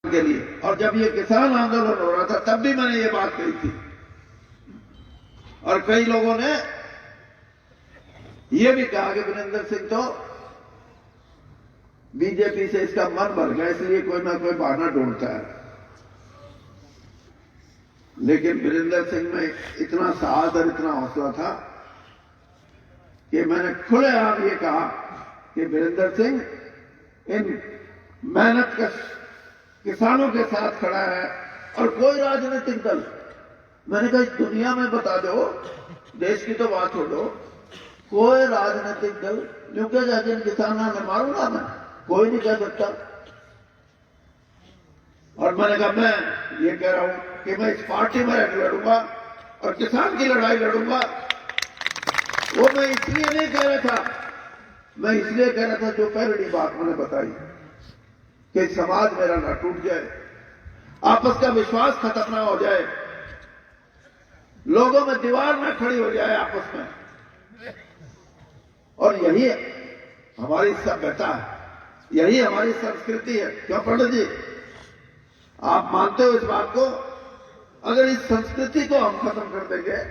के लिए। और जब ये किसान आंदोलन हो रहा था तब भी मैंने ये बात कही थी, और कई लोगों ने ये भी कहा कि वीरेंद्र सिंह तो बीजेपी से इसका मन भर गया, इसलिए कोई ना कोई बहाना ढूंढता है। लेकिन वीरेंद्र सिंह में इतना साहस और इतना हौसला था कि मैंने खुलेआम ये कहा कि वीरेंद्र सिंह इन मेहनत कश किसानों के साथ खड़ा है, और कोई राजनीतिक दल, मैंने कहा इस दुनिया में बता दो, देश की तो बात छोड़ो, कोई राजनीतिक दल क्योंकि जिन किसानों ने मारूंगा मैं, कोई नहीं कह सकता। और मैंने कहा मैं ये कह रहा हूं कि मैं इस पार्टी में लड़ूंगा और किसान की लड़ाई लड़ूंगा। वो मैं इसलिए नहीं कह रहा था, मैं इसलिए कह रहा था जो पहली बात मैंने बताई कि समाज मेरा ना टूट जाए, आपस का विश्वास खत्म ना हो जाए, लोगों में दीवार ना खड़ी हो जाए आपस में। और यही हमारी सभ्यता है, यही हमारी संस्कृति है। क्यों पंडित जी, आप मानते हो इस बात को? अगर इस संस्कृति को हम खत्म कर देंगे,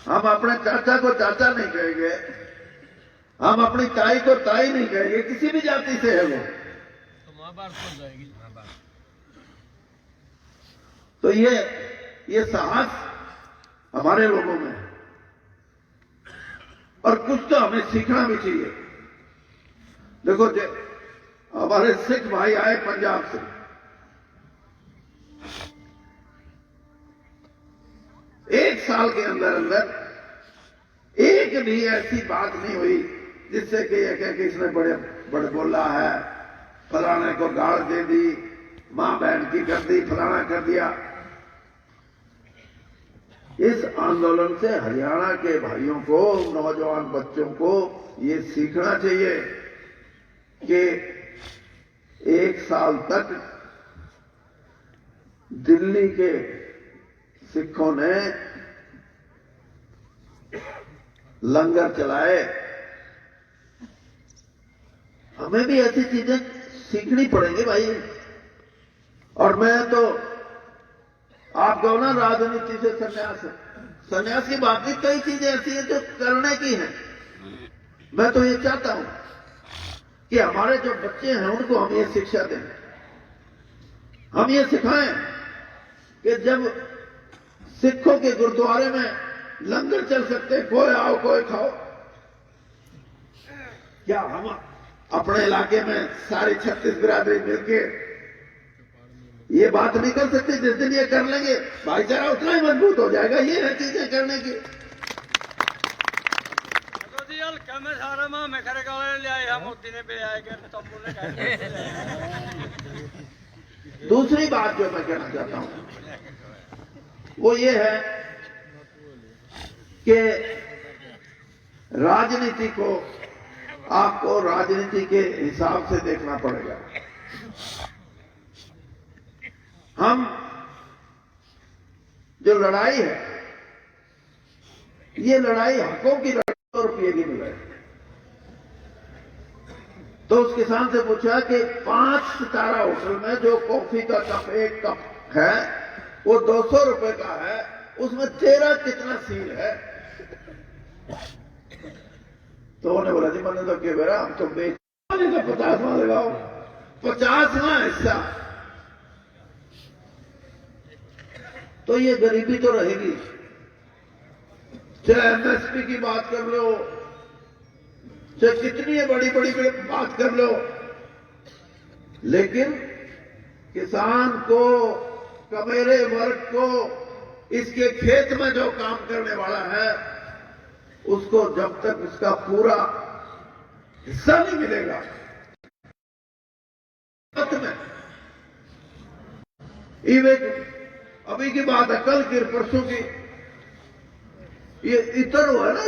हम अपने चाचा को चाचा नहीं कहेंगे, हम अपनी ताई को ताई नहीं कहेंगे, किसी भी जाति से है वो, तो मां बाप हो जाएगी। तो ये साहस हमारे लोगों में है, और कुछ तो हमें सीखना भी चाहिए। देखो हमारे सिख भाई आए पंजाब से, एक साल के अंदर अंदर एक भी ऐसी बात नहीं हुई जिससे कि यह कह कि इसने बड़े बड़े बोला है, फलाने को गाड़ दे दी, मां बहन की कर दी, फलाना कर दिया। इस आंदोलन से हरियाणा के भाइयों को, नौजवान बच्चों को ये सीखना चाहिए कि एक साल तक दिल्ली के सिखों ने लंगर चलाए, हमें भी ऐसी चीजें सीखनी पड़ेंगी भाई। और मैं तो आप कहो ना राजनीति से संन्यास है, संन्यास की बात नहीं, कई चीजें ऐसी हैं जो करने की हैं। मैं तो ये चाहता हूं कि हमारे जो बच्चे हैं उनको हम ये शिक्षा दें, हम ये सिखाएं कि जब सिखों के गुरुद्वारे में लंगर चल सकते, कोई आओ कोई खाओ, क्या हम अपने इलाके में सारी 36 बिरादरी मिलके ये बात नहीं कर सकते? जिस दिन ये कर लेंगे भाईचारा उतना ही मजबूत हो जाएगा। ये है चीजें करने की। दूसरी बात जो मैं कहना चाहता हूं वो ये है कि राजनीति को आपको राजनीति के हिसाब से देखना पड़ेगा। हम जो लड़ाई है, ये लड़ाई हकों की लड़ाई, रुपये की मिल रही। तो उस किसान से पूछा कि 5 सितारा होटल में जो कॉफी का कप एक कप है वो 200 रुपए का है, उसमें तेरा कितना सील है? तो उन्होंने बोला जी मैंने तो क्या बेरा, हम तो बेच 50वां लगाओ, 50वां हिस्सा। तो ये गरीबी तो रहेगी, चाहे एमएसपी की बात कर लो, चाहे कितनी बड़ी बड़ी बात कर लो, लेकिन किसान को, कमेरे वर्ग को, इसके खेत में जो काम करने वाला है उसको जब तक उसका पूरा हिस्सा नहीं मिलेगा, अभी की बात है, कल की परसों की, ये इतर हुआ है ना,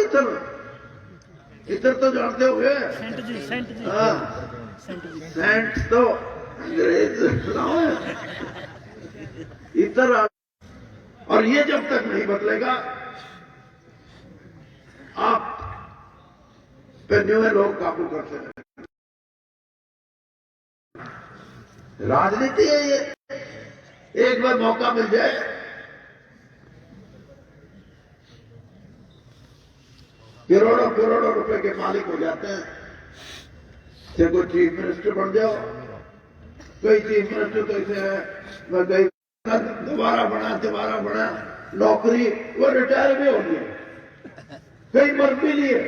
इतर तो जानते हो गए, सेंट तो अंग्रेज इतर। और ये जब तक नहीं बदलेगा, आप पे न्यू लोग काबू करते हैं। राजनीति है ये। एक बार मौका मिल जाए, करोड़ों करोड़ों रुपए के मालिक हो जाते हैं। चाहे कोई चीफ मिनिस्टर बन जाओ, कई चीफ मिनिस्टर तो ऐसे है, मैं गई दोबारा बना नौकरी, वो रिटायर भी हो गई, कई मर भी लिए,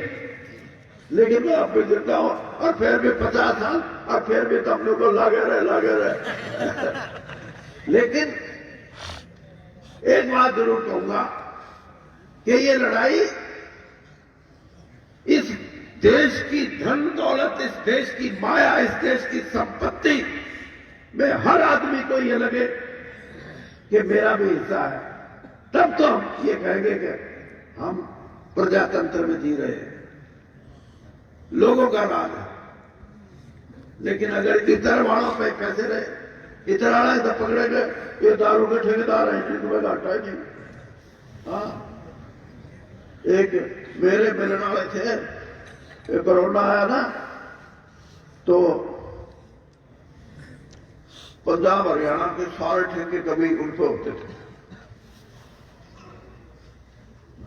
लेकिन मैं अब भी जिंदा हूं और फिर भी 50 साल और फिर भी तुम लोग को लागे रहे लेकिन एक बात जरूर कहूंगा कि ये लड़ाई इस देश की धन दौलत, इस देश की माया, इस देश की संपत्ति में हर आदमी को ये लगे कि मेरा भी हिस्सा है, तब तो हम ये कहेंगे कि हम प्रजातंत्र में जी रहे हैं, लोगों का राज है। लेकिन अगर इतर वालों पे कैसे रहे, इतर वाले तो पकड़े गए, ये दारू के ठेकेदार हैं, इनको घाटा ही नहीं। हाँ, एक मेरे मिलने वाले थे, कोरोना आया ना, तो पंजाब हरियाणा के सारे ठेके कभी उनसे होते थे।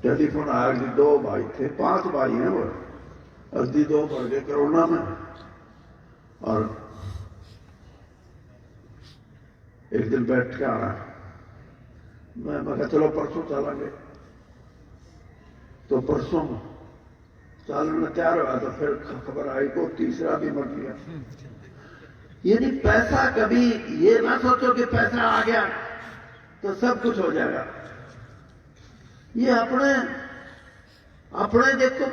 टेलीफोन आया कि 2 भाई थे, 5 भाई हैं वो, अद्धी 2 पड़ गए कोरोना में। और एक दिन बैठ के आना, मैं कहा चलो परसों चलेंगे, तो परसों चलने तैयार हुआ तो फिर खबर आई को तीसरा भी मर गया। यानी पैसा, कभी ये ना सोचो कि पैसा आ गया तो सब कुछ हो जाएगा। ये अपने देखो,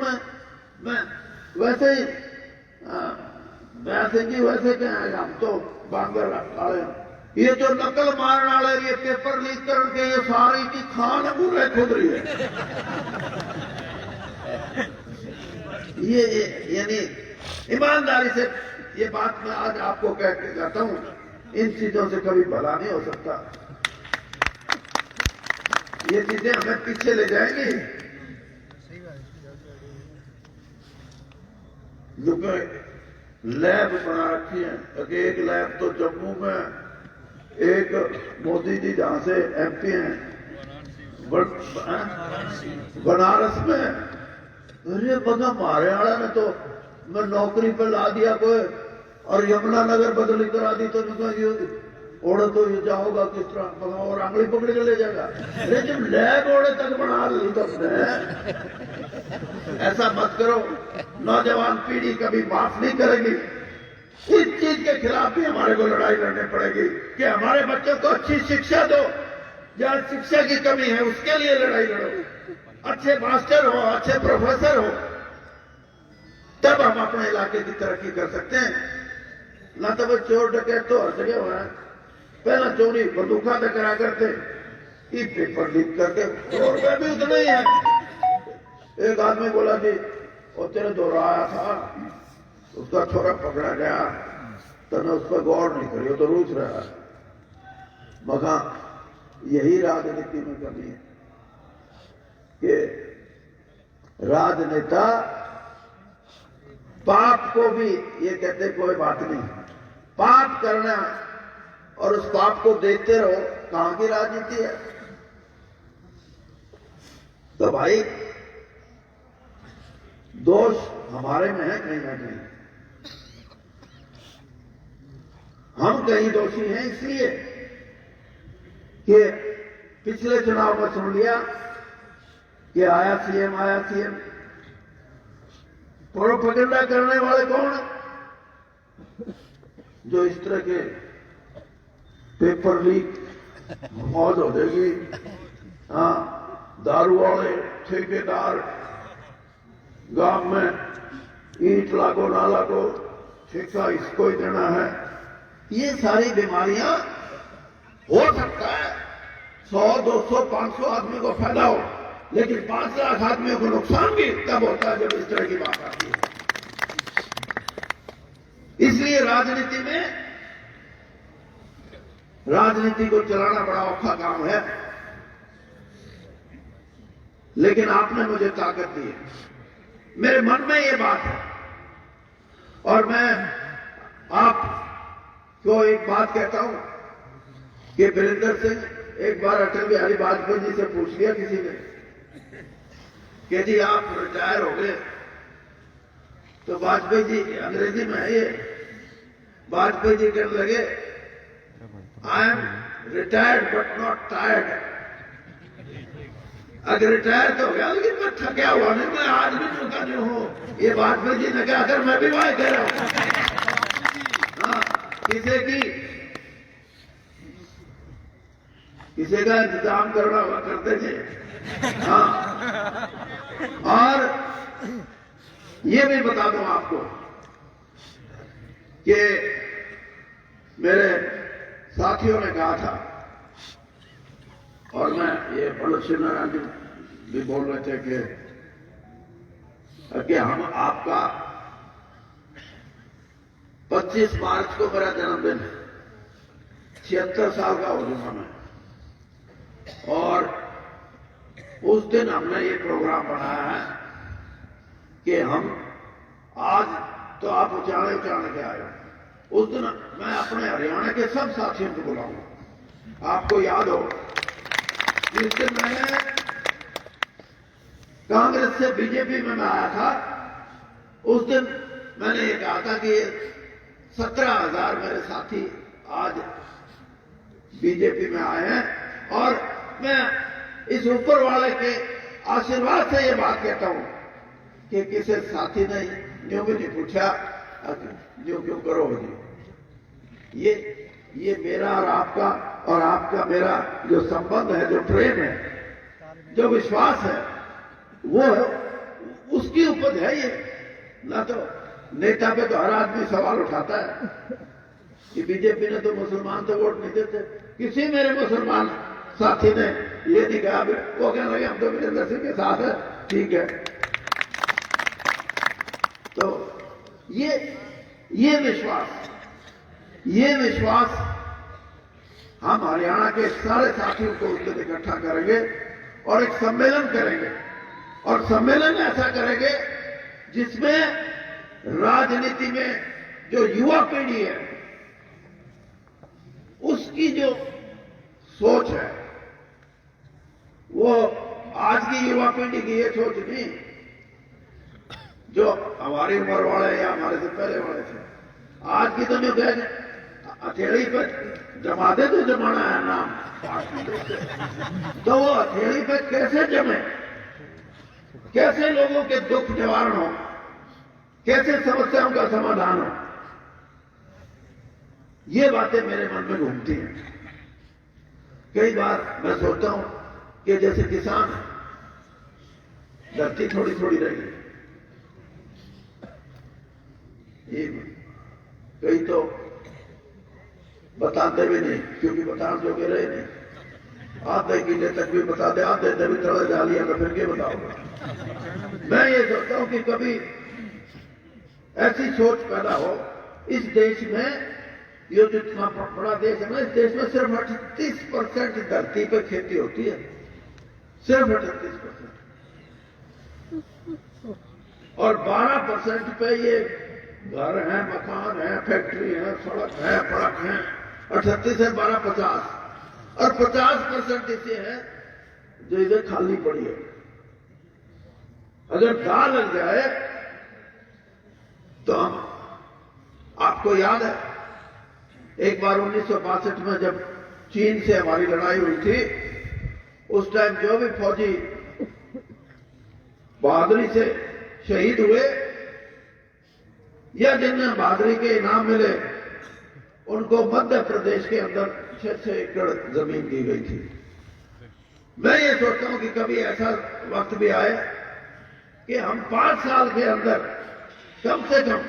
मैं वैसे ही वैसे क्या है, हम तो बांगर वाले, ये जो नकल मारने वाले, ये पेपर लीक करके ये सारी की खान पूरे खुद रही है। ये यानी ईमानदारी से ये बात मैं आज आपको कह के जाता हूं, इन चीजों से कभी भला नहीं हो सकता। ये चीजें हमें पीछे ले जाएंगी। जो लैब बना रखी है, एक लैब तो जम्मू में, एक मोदी जी जहां से एमपी हैं बनारस में। अरे बगा मारे वाला ने तो मैं नौकरी पर ला दिया कोई, और यमुना नगर बदली करा दी, तो ओढ़े तो ये जाओगा किस तरह, और आंगली पकड़ के ले जाएगा। लेकिन लैब ओढ़े तक बना ली तुमने, ऐसा मत करो। नौजवान पीढ़ी कभी माफ नहीं करेगी। इस चीज के खिलाफ भी हमारे को लड़ाई लड़नी पड़ेगी कि हमारे बच्चों को अच्छी शिक्षा दो, जहां शिक्षा की कमी है उसके लिए लड़ाई लड़ो। अच्छे मास्टर हो, अच्छे प्रोफेसर हो, तब हम अपने इलाके की तरक्की कर सकते हैं। ना तो वो चोर डकैत तो हर जगह हो रहा है। पहला चोरी बंदूका से करा करते, ये पेपर लीक करके ₹100 भी उतना ही है। एक आदमी बोला जी वो तेरे दोहराया था, उसका छोरा पकड़ा गया, तने उस पर गौर नहीं करी, वो तो रूस रहा। मगा यही राजनीति में कमी है कि राजनेता पाप को भी ये कहते कोई बात नहीं, पाप करना और उस पाप को देखते रहो, कहां की राजनीति है। तो भाई दोष हमारे में है कहीं ना कहीं, हम कहीं दोषी हैं, इसलिए कि पिछले चुनाव में सुन लिया कि आया सीएम। प्रोपेगेंडा करने वाले कौन? जो इस तरह के पेपर लीक मौज हो जाएगी। हाँ, दारू वाले ठेकेदार, गांव में ईंट लागो ना लागो, ठेका इसको ही देना है। ये सारी बीमारियां हो सकता है 100, 200, 500 आदमी को फायदा हो, लेकिन 5 लाख आदमियों को नुकसान भी तब होता है जब इस तरह की बात आती है। इसलिए राजनीति को चलाना बड़ा औखा काम है, लेकिन आपने मुझे ताकत दी है। मेरे मन में ये बात है और मैं आप को एक बात कहता हूं कि वीरेंद्र सिंह एक बार अटल बिहारी वाजपेयी जी से पूछ लिया किसी ने कि जी आप रिटायर हो गए, तो वाजपेयी जी, अंग्रेजी में है ये, वाजपेयी जी कहने लगे I am retired but not tired. अगर रिटायर तो हो गया लेकिन मैं थका हुआ नहीं, मैं आज भी चुका नहीं हूं। ये वाजपेयी जी ने कहा, अगर मैं भी वही कह रहा हूं। हाँ, किसी का इंतजाम करना हुआ करते थे। हाँ, और ये भी बता दूं आपको कि मेरे साथियों ने कहा था, और मैं ये पड़ोसी नारायण जी भी बोल रहे थे कि हम आपका 25 मार्च को मेरा जन्मदिन है, 76 साल का हो जाऊंगा मैं, और उस दिन हमने ये प्रोग्राम बनाया है कि हम आज तो आप उचाड़े के आए हो, उस दिन मैं अपने हरियाणा के सब साथियों को बुलाऊंगा। आपको याद हो जिस दिन मैंने कांग्रेस से बीजेपी में मैं आया था, उस दिन मैंने ये कहा था कि 17,000 मेरे साथी आज बीजेपी में आए हैं, और मैं इस ऊपर वाले के आशीर्वाद से ये बात कहता हूं कि किसी साथी ने यूं भी नहीं पूछा जो क्यों करो जी। ये मेरा और आपका मेरा जो संबंध है, जो प्रेम है, जो विश्वास है, वो उसकी उपज है ये। ना तो नेता पे तो हर आदमी सवाल उठाता है कि बीजेपी ने तो मुसलमान तो वोट नहीं देते। किसी मेरे मुसलमान साथी ने ये नहीं कहा, वो कहने लगे हम तो वीरेंद्र सिंह के साथ है, ठीक है। तो ये विश्वास हम हरियाणा के सारे साथियों को उस दिन इकट्ठा करेंगे और एक सम्मेलन करेंगे, और सम्मेलन ऐसा करेंगे जिसमें राजनीति में जो युवा पीढ़ी है उसकी जो सोच है, वो आज की युवा पीढ़ी की ये सोच नहीं जो हमारी उम्र वाले या हमारे से पहले वाले थे। आज की तो नहीं कहे हथेली पे जमा दे तो जमाना है नाम, तो वो हथेली पे कैसे जमे, कैसे लोगों के दुख निवारण हो, कैसे समस्याओं का समाधान हो, ये बातें मेरे मन में घूमती हैं। कई बार मैं सोचता हूं कि जैसे किसान धरती थोड़ी थोड़ी रहेगी, कई तो बताते भी नहीं क्योंकि बताने जोगे रहे नहीं, आधे किले तक भी बता दे, आधे भी थोड़ा जा लिया तो फिर क्या बताओगे। मैं ये सोचता हूं कि कभी ऐसी सोच पैदा हो इस देश में। ये जितना बड़ा देश है ना, इस देश में सिर्फ 38% धरती पर खेती होती है, सिर्फ 38%, और 12% पे ये घर है, मकान है, फैक्ट्री है, सड़क है, पड़क है। 38 है 12, 50, और 50% ऐसे है जो इधर खाली पड़ी है। अगर दाल लग जाए तो आपको याद है एक बार 1962 में जब चीन से हमारी लड़ाई हुई थी, उस टाइम जो भी फौजी बहादुरी से शहीद हुए या जिन्हें बहादुरी के इनाम मिले, उनको मध्य प्रदेश के अंदर 600 एकड़ जमीन दी गई थी। मैं ये सोचता हूं कि कभी ऐसा वक्त भी आए कि हम 5 साल के अंदर कम से कम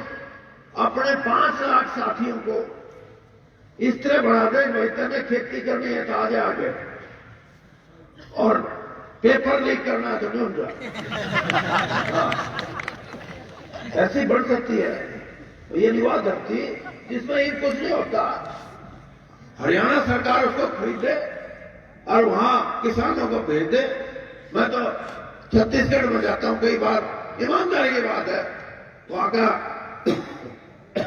अपने 5 लाख साथियों को इस तरह बढ़ा दें, भाई तने खेती करनी है तो आ जा आगे, और पेपर लीक करना है तो नहीं हो जा। ऐसी बढ़ सकती है ये युवा धरती जिसमें ये कुछ नहीं होता। हरियाणा सरकार उसको खरीदे और वहां किसानों को भेज दे। मैं तो छत्तीसगढ़ में जाता हूं कई बार, ईमानदारी की बात है, वहां का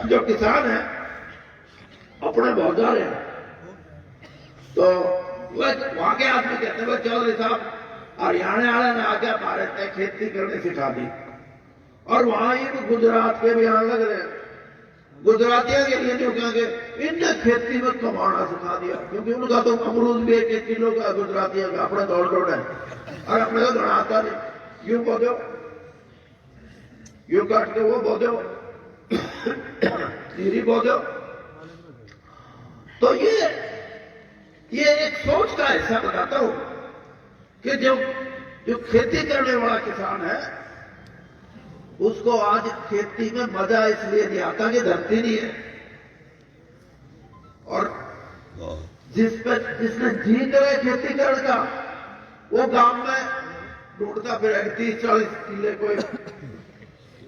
जो किसान है अपने बहुत जा रहे हैं। तो वहां के आदमी कहते हैं चौधरी साहब हरियाणा वाले ने आके भारत में खेती करने सिखा दी, और वहां ही गुजरात के भी आने लग रहे हैं। गुजरातियों के लिए जो कहेंगे इनने खेती में कमाना सिखा दिया, क्योंकि उनका तो अमरूद भी 1 किलो का गुजरातियों का अपना दौड़ है, और अपने को बनाता नहीं। यूं बोलो, यूं काट के वो बोलो, धीरे बोलो। तो ये एक सोच का हिस्सा बताता हूं कि जो खेती करने वाला किसान है उसको आज खेती में मजा इसलिए नहीं आता कि धरती नहीं है, और जिसने जी करे खेती करने का वो गांव में ढूंढता फिर 30-40 किले कोई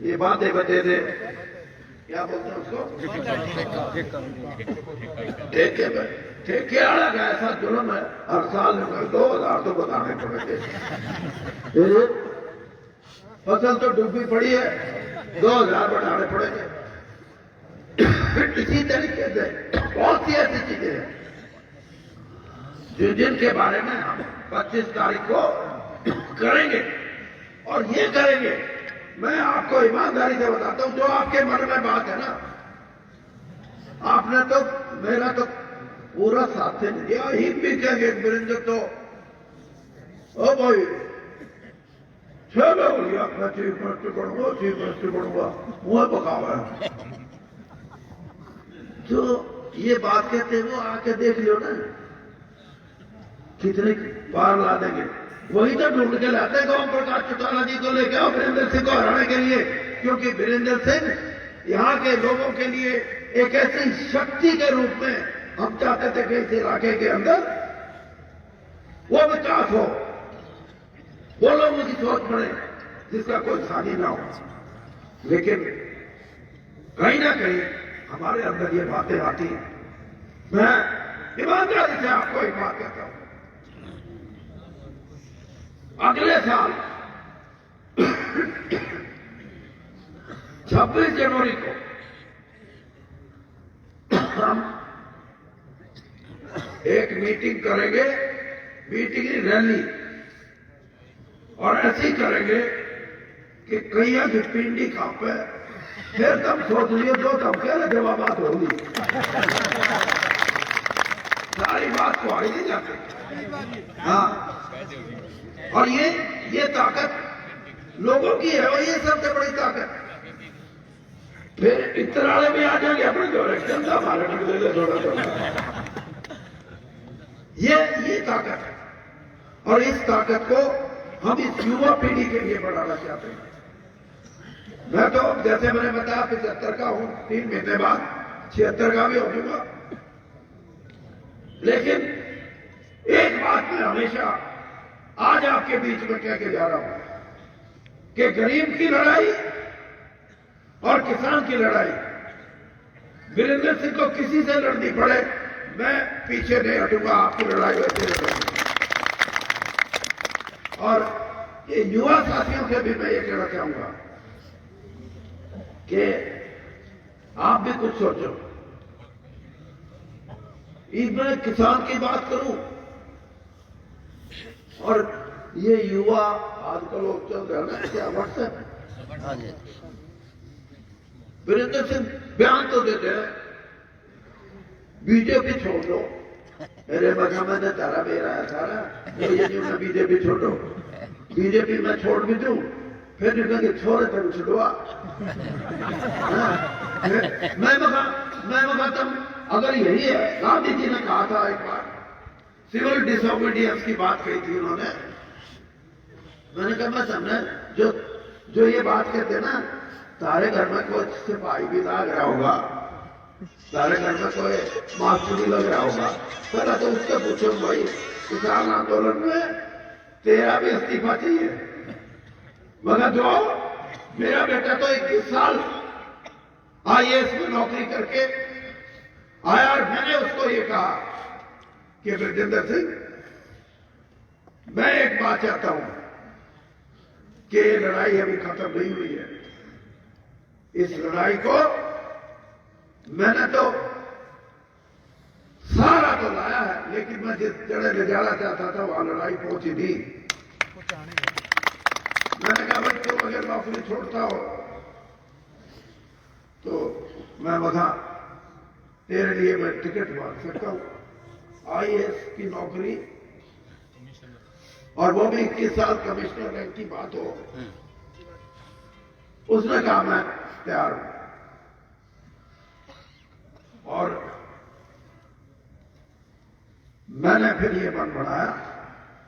ये बातें बते दे, क्या बोलते हैं उसको, ठेके में। ठेके वाला का ऐसा जुल्म है, हर साल 2000 तो बताने पड़ेंगे। फसल तो डूबी पड़ी है, 2000 बढ़ाने पड़ेंगे। इसी तरीके से बहुत सी ऐसी चीजें हैं जिनके बारे में हम 25 तारीख को करेंगे, और ये करेंगे। मैं आपको ईमानदारी से बताता हूं, जो आपके मन में बात है ना, आपने तो मेरा तो पूरा साथ नहीं दिया। ही भी कहेंगे वीरेंद्र तो ओ भाई चलो भैया मैं चीफ मिनिस्टर बनूंगा मुंह पकावा है। जो ये बात कहते हैं वो आके देख लियो ना, कितने पार ला देंगे। वही तो ढूंढ के लाते हैं ओम प्रकाश चौटाला जी को लेके आओ वीरेंद्र सिंह को हराने के लिए, क्योंकि वीरेंद्र सिंह यहाँ के लोगों के लिए एक ऐसी शक्ति के रूप में हम चाहते थे कि इस इलाके के अंदर वो विकास हो, वो लोगों की सोच बने जिसका कोई सानी ना हो। लेकिन कहीं ना कहीं हमारे अंदर ये बातें आती हैं। मैं ईमानदारी से आपको एक बात कहता हूं, अगले साल 26 जनवरी को हम एक मीटिंग करेंगे, मीटिंग की रैली, और ऐसी करेंगे कि कहीं की पिंडी कांपे। फिर तब सोच लियो जो तब कह रहे जवाबात होगी, सारी बात को आई नहीं जाती। हाँ, और ये ताकत लोगों की है, और ये सबसे बड़ी ताकत। फिर इतराले में आ जाएंगे अपने जो जनता हमारे निकले थोड़ा थोड़ा। ये ताकत है, और इस ताकत को हम इस युवा पीढ़ी के लिए बढ़ाना चाहते हैं। मैं तो जैसे मैंने बताया 75 का हूं, 3 महीने बाद 76 का भी हो जाऊंगा। लेकिन एक बात मैं हमेशा आज आपके बीच में कह के जा रहा हूं कि गरीब की लड़ाई और किसान की लड़ाई, वीरेंद्र सिंह को किसी से लड़नी पड़े मैं पीछे नहीं हटूंगा, आपकी लड़ाई वैसे लड़ूंगा। और ये युवा साथियों से भी मैं ये कहना चाहूंगा कि आप भी कुछ सोचो। मैं किसान की बात करूं, और ये युवा आजकल लोग चल रहे हैं ना, क्या व्हाट्सएप, वीरेंद्र सिंह बयान तो देते हैं बीजेपी छोड़ दो। मेरे बगा मैंने तारा मेरा है सारा, ये नहीं मैं बीजेपी छोड़ो, बीजेपी मैं छोड़ भी दूं, फिर भी कहेंगे छोड़े तो छुड़वा। मैं बगा तुम अगर यही है, गांधी जी ने कहा था एक बार, सिविल डिसोबीडियंस की बात कही थी उन्होंने। मैंने कहा मैं समझे जो ये बात कहते ना, तारे घर में कोई सिपाही भी लग रहा होगा, तारे घर में कोई मास्टर भी लग रहा होगा, पहले तो उससे पूछो भाई किसान आंदोलन में तेरा भी इस्तीफा चाहिए। मगर जो मेरा बेटा तो 21 साल IAS में नौकरी करके आया, और मैंने उसको ये कहा कि वीरेंद्र सिंह, मैं एक बात चाहता हूं कि ये लड़ाई अभी खत्म नहीं हुई है। इस लड़ाई को मैंने तो सारा तो लाया है, लेकिन मैं जिस जगह ले जाना चाहता था वहां लड़ाई पहुंची थी। मैंने कहा भाई तुम अगर नौकरी छोड़ता हो तो मैं वहां तेरे लिए मैं टिकट मांग सकता हूं, IAS की नौकरी, और वो भी 21 साल कमिश्नर रैंक की बात हो। उसने कहा मैं तैयार हूं। और मैंने फिर ये मन बढ़ाया,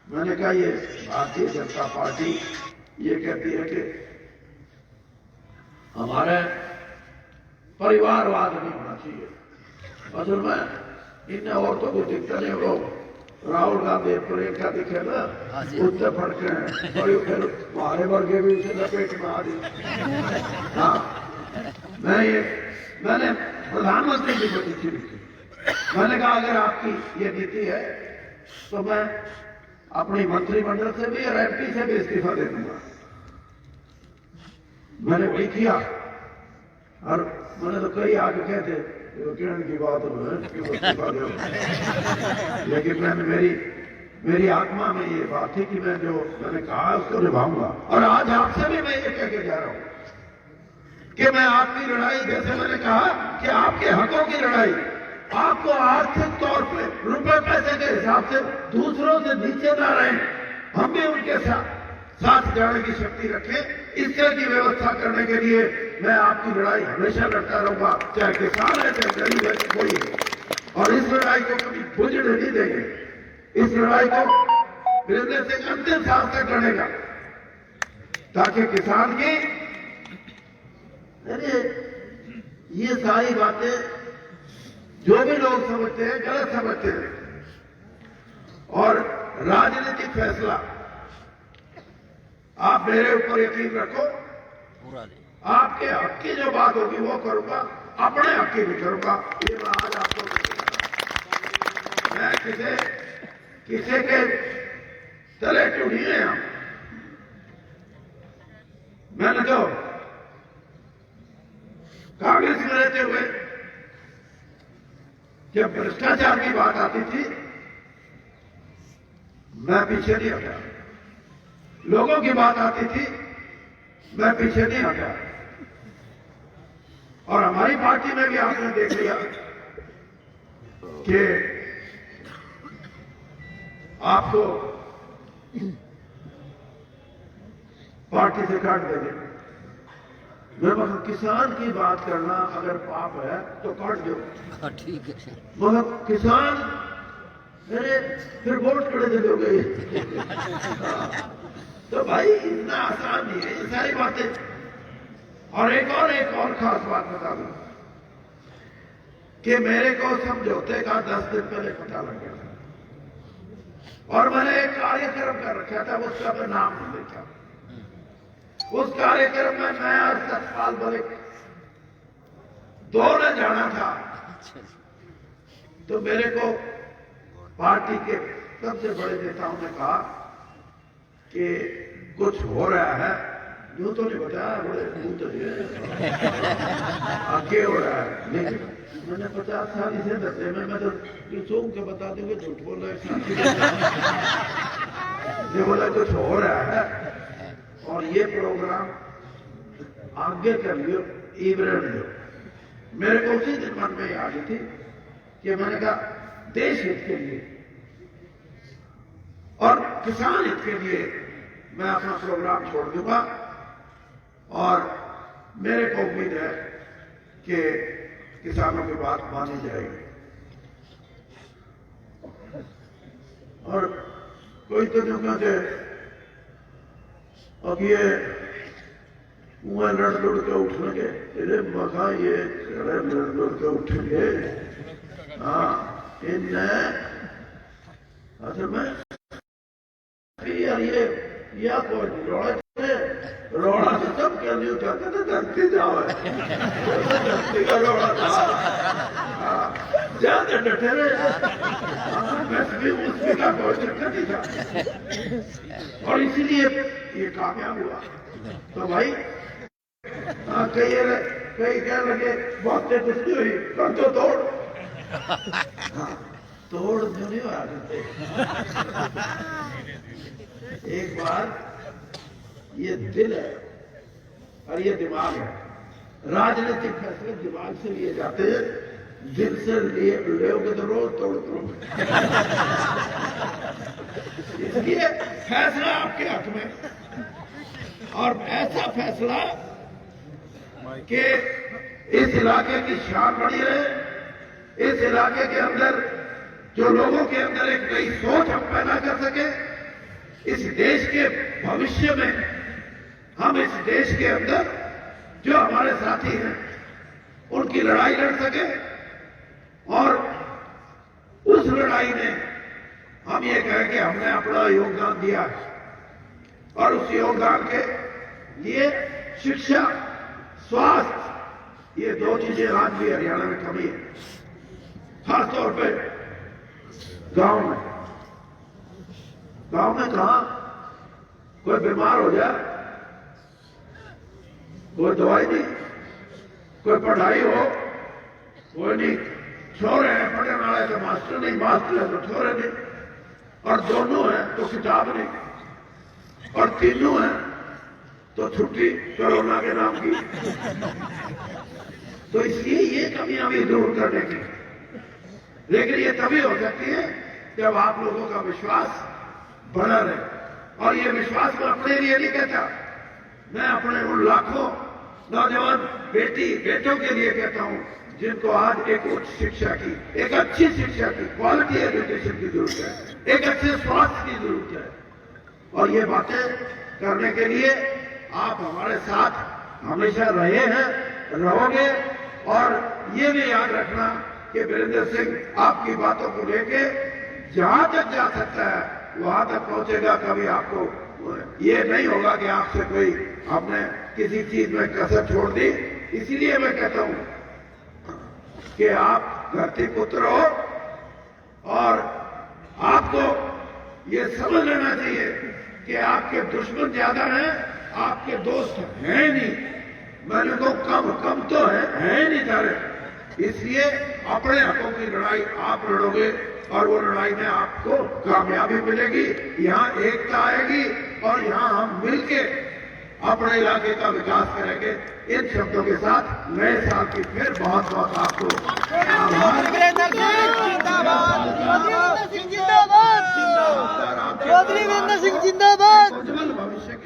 मैंने कहा ये भारतीय जनता पार्टी ये कहती है कि हमारे परिवारवाद नहीं होना चाहिए। असल में इन औरतों को दिखता नहीं, वो राहुल गांधी प्रियंका दिखे ना, उससे फटके हैं, और फिर हमारे वर्गे भी उसे लपेट में आ दी। हाँ, मैंने प्रधानमंत्री की बड़ी चिट्ठी लिखी। मैंने कहा अगर आपकी ये नीति है तो मैं अपनी मंत्रिमंडल से भी और MP से भी इस्तीफा दे दूंगा। मैंने वही किया, और मैंने तो कई आगे कहते किरण की बात है क्यों इस्तीफा दे, लेकिन मेरी आत्मा में ये बात थी कि मैं जो मैंने कहा उसको निभाऊंगा। और आज आपसे भी मैं ये कह के जा रहा हूं कि मैं आपकी लड़ाई, जैसे मैंने कहा कि आपके हकों की लड़ाई, आपको आर्थिक तौर पे रुपए पैसे के हिसाब से दूसरों से नीचे ना रहे, हम भी उनके साथ जाने की शक्ति रखें, इस तरह की व्यवस्था करने के लिए मैं आपकी लड़ाई हमेशा लड़ता रहूंगा, चाहे किसान है चाहे गरीब है कोई है। और इस लड़ाई को कभी बुझने नहीं देंगे, इस लड़ाई को बिजनेस से अंतिम सांस तक लड़ेगा, ताकि किसान की ये सारी बातें जो भी लोग समझते हैं गलत समझते हैं। और राजनीतिक फैसला आप मेरे ऊपर यकीन रखो, आपके हक की जो बात होगी वो करूंगा, अपने हक की भी करूंगा। ये मैं आज आपको मैं किसी के तले क्यों नहीं है। मैंने तो कांग्रेस में रहते हुए जब भ्रष्टाचार की बात आती थी मैं पीछे नहीं हटा, लोगों की बात आती थी मैं पीछे नहीं हटा। और हमारी पार्टी में भी आपने देख लिया कि आपको पार्टी से काट देंगे। मैं मतलब किसान की बात करना अगर पाप है तो काट दो, ठीक है। मगर किसान मेरे फिर वोट खड़े दे दोगे तो भाई इतना आसान नहीं है ये सारी बातें। और एक और खास बात बता दूं कि मेरे को समझौते का 10 दिन पहले पता लग गया था, और मैंने एक कार्यक्रम कर रखा था, उसका मैं नाम नहीं देखा। उस कार्यक्रम में मैं और सतपाल मलिक दोनों जाना था। तो मेरे को पार्टी के सबसे बड़े नेताओं ने कहा कि कुछ हो रहा है, यूं तो नहीं बताया, बड़े तो आगे हो रहा है। लेकिन मैंने 50 साल इसे धरते में मैं तो सूंघ के बता दूंगा, झूठ बोल रहे ये बोला कुछ हो रहा है और ये प्रोग्राम आगे कर लियो, इवरण लियो। मेरे को उसी दिन मन में याद थी कि मैंने कहा देश हित के लिए और किसान हित के लिए मैं अपना प्रोग्राम छोड़ दूंगा। और मेरे को उम्मीद है कि किसानों की बात मानी जाएगी। और कोई तो जो कहते अब ये कुआं लड़ लुड़ के उठेंगे, तेरे मखा ये लड़ लुड़ के उठेंगे। हाँ, इनने असल में यार ये या कोई रोड़ा से सब क्या नहीं उठाते थे, धरती जाओ धरती का रोड़ा था। ज्यादा डटे रहे, भी उसकी का कोई चक्कर नहीं था, और इसीलिए ये कामयाब हुआ। तो भाई कई कहने लगे बहुत तेजस्वी हुई, कर तो तोड़, हाँ, तोड़ नहीं आ सकते। एक बार ये दिल है और ये दिमाग है, राजनीतिक फैसले दिमाग से लिए जाते हैं, दिल से लोगे तो रोज तोड़ तोड़। इसलिए फैसला आपके हक में, और ऐसा फैसला कि इस इलाके की शान बढ़ी रहे, इस इलाके के अंदर जो लोगों के अंदर एक नई सोच हम पैदा कर सके, इस देश के भविष्य में हम इस देश के अंदर जो हमारे साथी हैं उनकी लड़ाई लड़ सके, और उस लड़ाई में हम ये कहें कि हमने अपना योगदान दिया, और उस योगदान के लिए शिक्षा, स्वास्थ्य, ये दो चीजें आज भी हरियाणा में कमी है, खासतौर पे गांव में। गांव में कहा कोई बीमार हो जाए, कोई दवाई नहीं, कोई पढ़ाई हो, कोई नहीं, छोरे हैं पढ़ने वाले तो मास्टर नहीं, मास्टर है तो छोरे नहीं, और दोनों हैं तो किताब नहीं, और तीनों हैं तो छुट्टी कोरोना के नाम की। तो इसलिए ये कमियां भी दूर करने की, लेकिन ये तभी हो सकती है जब आप लोगों का विश्वास बना रहे, और ये विश्वास मैं अपने लिए नहीं कहता, मैं अपने उन लाखों नौजवान बेटों के लिए कहता हूं जिनको आज एक उच्च शिक्षा की, एक अच्छी शिक्षा की, क्वालिटी एजुकेशन की जरूरत है, एक अच्छे स्वास्थ्य की जरूरत है। और ये बातें करने के लिए आप हमारे साथ हमेशा रहे हैं, रहोगे, और ये भी याद रखना कि वीरेंद्र सिंह आपकी बातों को लेके जहां तक जा सकता है वहां तक पहुंचेगा। कभी आपको ये नहीं होगा कि आपसे कोई आपने किसी चीज में कसर छोड़ दी। इसीलिए मैं कहता हूं कि आप धरती पुत्र हो, और आपको ये समझ लेना चाहिए कि आपके दुश्मन ज्यादा हैं, आपके दोस्त हैं नहीं। मैंने तो कम तो है नहीं सारे। इसलिए अपने हकों की लड़ाई आप लड़ोगे, और वो लड़ाई में आपको कामयाबी मिलेगी, यहाँ एकता आएगी, और यहाँ हम मिलके अपने इलाके का विकास करेंगे। इन शब्दों के साथ नए साल की फिर बहुत बहुत आपको चौधरी वीरेंद्र सिंह जिंदाबाद, उज्जवल भविष्य